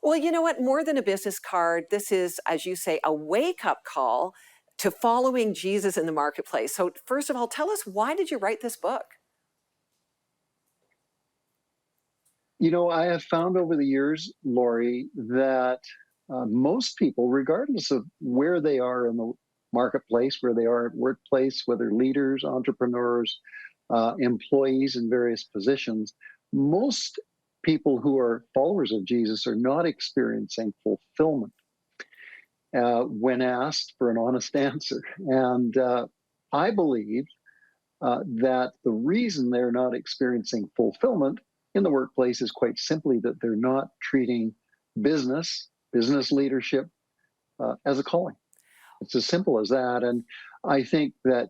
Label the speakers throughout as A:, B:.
A: Well, you know what? More than a business card, this is, as you say, a wake-up call to following Jesus in the marketplace. So first of all, tell us, why did you write this book?
B: I have found over the years, Lori, that most people, regardless of where they are in the marketplace, where they are at workplace, whether leaders, entrepreneurs, employees in various positions, most people who are followers of Jesus are not experiencing fulfillment when asked for an honest answer. And I believe that the reason they're not experiencing fulfillment in the workplace is quite simply that they're not treating business leadership as a calling. It's as simple as that. And I think that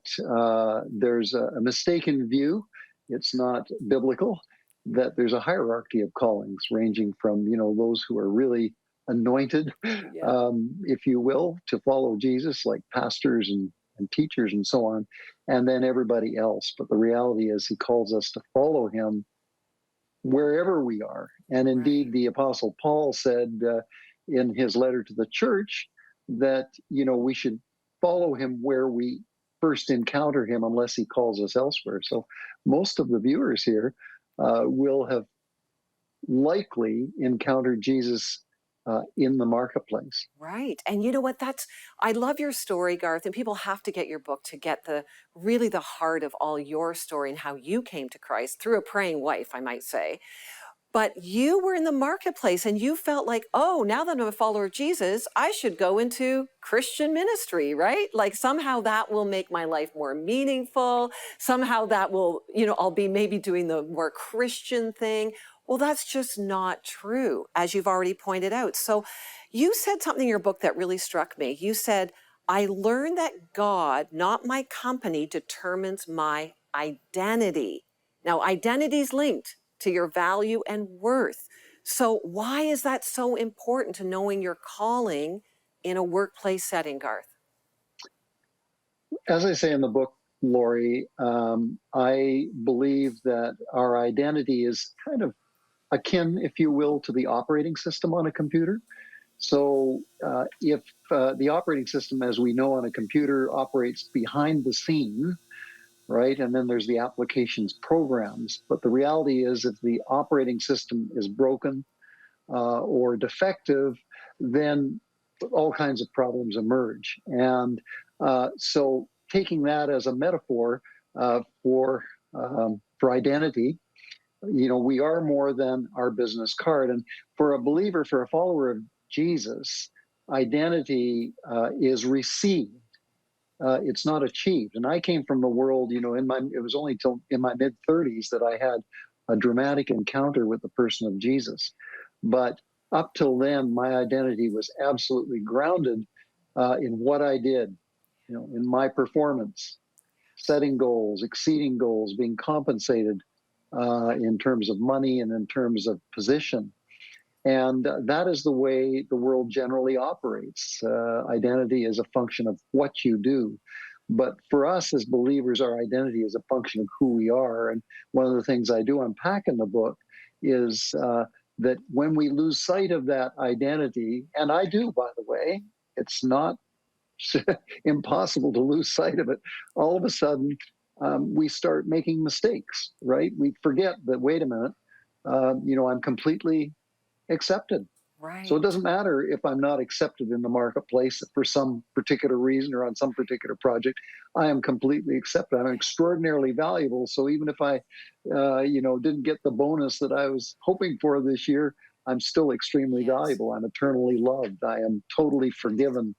B: there's a mistaken view. It's not biblical that there's a hierarchy of callings ranging from, those who are really anointed,
A: Yeah.
B: if you will, to follow Jesus, like pastors and teachers and so on, and then everybody else. But the reality is he calls us to follow him wherever we are. And
A: Right.
B: indeed, the Apostle Paul said in his letter to the church that, we should follow him where we first encounter him unless he calls us elsewhere. So most of the viewers here will have likely encountered Jesus in the marketplace.
A: Right. And you know what? I love your story, Garth, and people have to get your book to get really the heart of all your story and how you came to Christ through a praying wife, I might say. But you were in the marketplace and you felt like, oh, now that I'm a follower of Jesus, I should go into Christian ministry, right? Like somehow that will make my life more meaningful. Somehow that will, I'll be maybe doing the more Christian thing. Well, that's just not true, as you've already pointed out. So you said something in your book that really struck me. You said, I learned that God, not my company, determines my identity. Now, identity's linked to your value and worth. So why is that so important to knowing your calling in a workplace setting, Garth?
B: As I say in the book, Lori, I believe that our identity is kind of akin, if you will, to the operating system on a computer. So if the operating system, as we know on a computer, operates behind the scene, right? And then there's the applications programs. But the reality is, if the operating system is broken or defective, then all kinds of problems emerge. And so, taking that as a metaphor for identity, we are more than our business card. And for a believer, for a follower of Jesus, identity is received. It's not achieved. And I came from the world, it was only till in my mid 30s that I had a dramatic encounter with the person of Jesus. But up till then, my identity was absolutely grounded in what I did, in my performance, setting goals, exceeding goals, being compensated in terms of money and in terms of position. And that is the way the world generally operates. Identity is a function of what you do. But for us as believers, our identity is a function of who we are. And one of the things I do unpack in the book is that when we lose sight of that identity, and I do, by the way, it's not impossible to lose sight of it. All of a sudden, we start making mistakes, right? We forget that, wait a minute, I'm completely accepted. So it
A: Right.
B: doesn't matter if I'm not accepted in the marketplace for some particular reason or on some particular project. I am completely accepted. I'm extraordinarily valuable. So even if I, didn't get the bonus that I was hoping for this year, I'm still extremely
A: Yes.
B: valuable. I'm eternally loved. I am totally forgiven,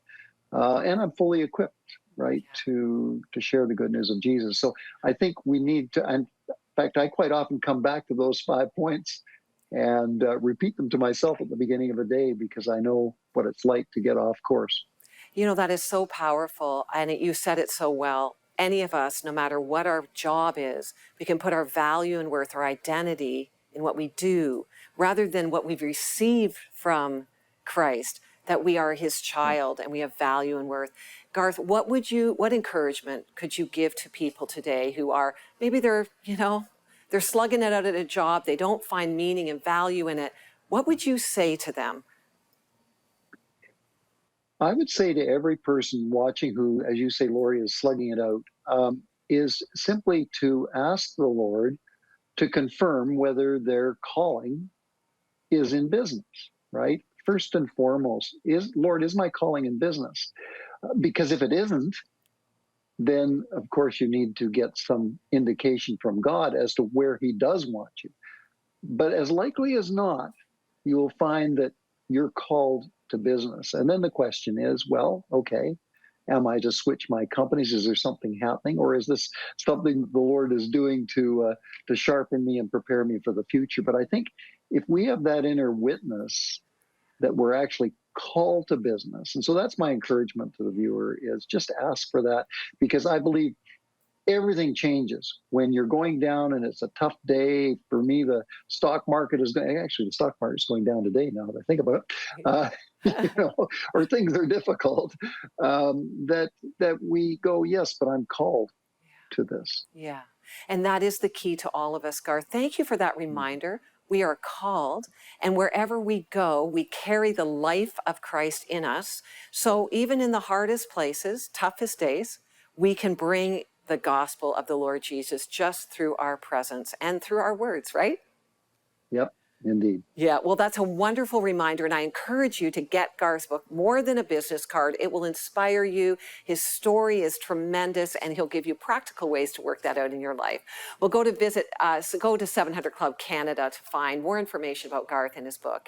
B: and I'm fully equipped, right,
A: Yeah.
B: to share the good news of Jesus. So I think we need to. And in fact, I quite often come back to those 5 points and repeat them to myself at the beginning of a day because I know what it's like to get off course.
A: That is so powerful. And you said it so well. Any of us, no matter what our job is, we can put our value and worth, our identity in what we do, rather than what we've received from Christ, that we are his
B: Yeah.
A: child and we have value and worth. Garth, what encouragement could you give to people today who are, maybe they're slugging it out at a job, they don't find meaning and value in it. What would you say to them
B: I would say to every person watching who, as you say, Lori, is slugging it out, is simply to ask the Lord to confirm whether their calling is in business, right? First and foremost, Lord, is my calling in business? Because if it isn't, then of course you need to get some indication from God as to where He does want you. But as likely as not, you will find that you're called to business. And then the question is, well, okay, am I to switch my companies? Is there something happening, or is this something the Lord is doing to sharpen me and prepare me for the future? But I think if we have that inner witness that we're actually called to business, and so that's my encouragement to the viewer, is just ask for that, because I believe everything changes when you're going down and it's a tough day. For me, the stock market is going, actually, the stock market is going down today now that I think about it. You know, or things are difficult, that we go, yes, but I'm called to this.
A: Yeah. And that is the key to all of us, Garth. Thank you for that reminder. We are called, and wherever we go, we carry the life of Christ in us. So even in the hardest places, toughest days, we can bring the gospel of the Lord Jesus just through our presence and through our words, right?
B: Yep, indeed.
A: Yeah, well, that's a wonderful reminder, and I encourage you to get Garth's book, More Than a Business Card. It will inspire you. His story is tremendous, and he'll give you practical ways to work that out in your life. Well, go to 700 Club Canada to find more information about Garth and his book.